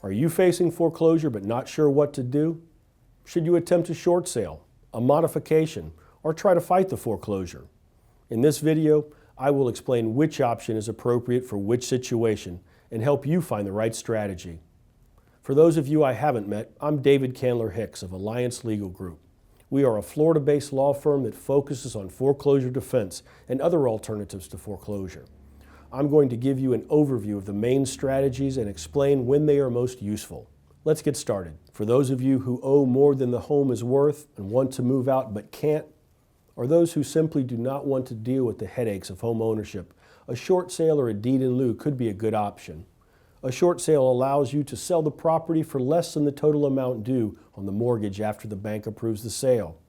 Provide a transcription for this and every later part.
Are you facing foreclosure but not sure what to do? Should you attempt a short sale, a modification, or try to fight the foreclosure? In this video, I will explain which option is appropriate for which situation and help you find the right strategy. For those of you I haven't met, I'm David Candler Hicks of Alliance Legal Group. We are a Florida-based law firm that focuses on foreclosure defense and other alternatives to foreclosure. I'm going to give you an overview of the main strategies and explain when they are most useful. Let's get started. For those of you who owe more than the home is worth and want to move out but can't, or those who simply do not want to deal with the headaches of home ownership, a short sale or a deed in lieu could be a good option. A short sale allows you to sell the property for less than the total amount due on the mortgage after the bank approves the sale.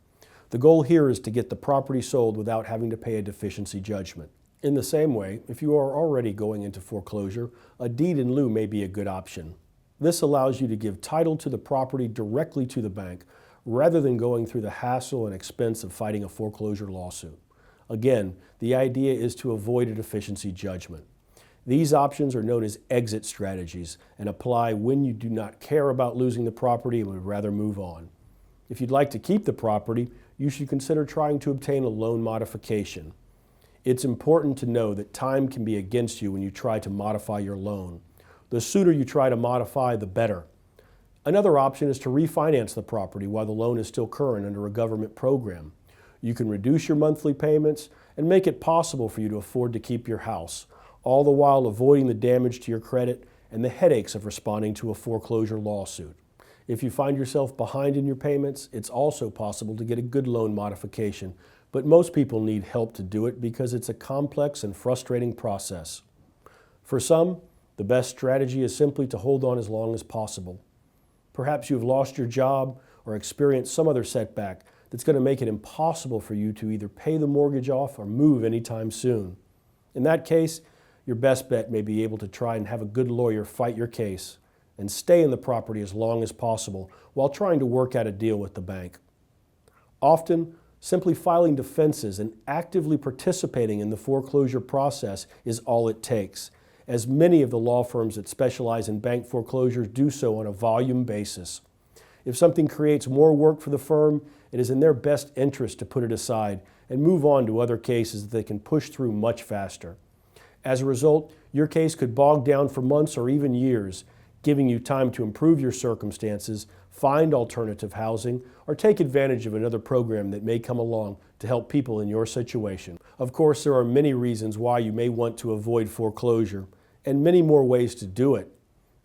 The goal here is to get the property sold without having to pay a deficiency judgment. In the same way, if you are already going into foreclosure, a deed in lieu may be a good option. This allows you to give title to the property directly to the bank, rather than going through the hassle and expense of fighting a foreclosure lawsuit. Again, the idea is to avoid a deficiency judgment. These options are known as exit strategies and apply when you do not care about losing the property and would rather move on. If you'd like to keep the property, you should consider trying to obtain a loan modification. It's important to know that time can be against you when you try to modify your loan. The sooner you try to modify, the better. Another option is to refinance the property while the loan is still current under a government program. You can reduce your monthly payments and make it possible for you to afford to keep your house, all the while avoiding the damage to your credit and the headaches of responding to a foreclosure lawsuit. If you find yourself behind in your payments, it's also possible to get a good loan modification, but most people need help to do it because it's a complex and frustrating process. For some, the best strategy is simply to hold on as long as possible. Perhaps you've lost your job or experienced some other setback that's going to make it impossible for you to either pay the mortgage off or move anytime soon. In that case, your best bet may be able to try and have a good lawyer fight your case and stay in the property as long as possible while trying to work out a deal with the bank. Often, simply filing defenses and actively participating in the foreclosure process is all it takes, as many of the law firms that specialize in bank foreclosures do so on a volume basis. If something creates more work for the firm, it is in their best interest to put it aside and move on to other cases that they can push through much faster. As a result, your case could bog down for months or even years, giving you time to improve your circumstances, find alternative housing, or take advantage of another program that may come along to help people in your situation. Of course, there are many reasons why you may want to avoid foreclosure, and many more ways to do it.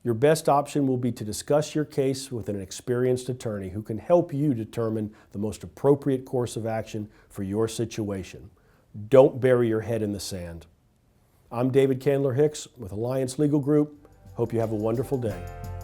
Your best option will be to discuss your case with an experienced attorney who can help you determine the most appropriate course of action for your situation. Don't bury your head in the sand. I'm David Candler Hicks with Alliance Legal Group. Hope you have a wonderful day.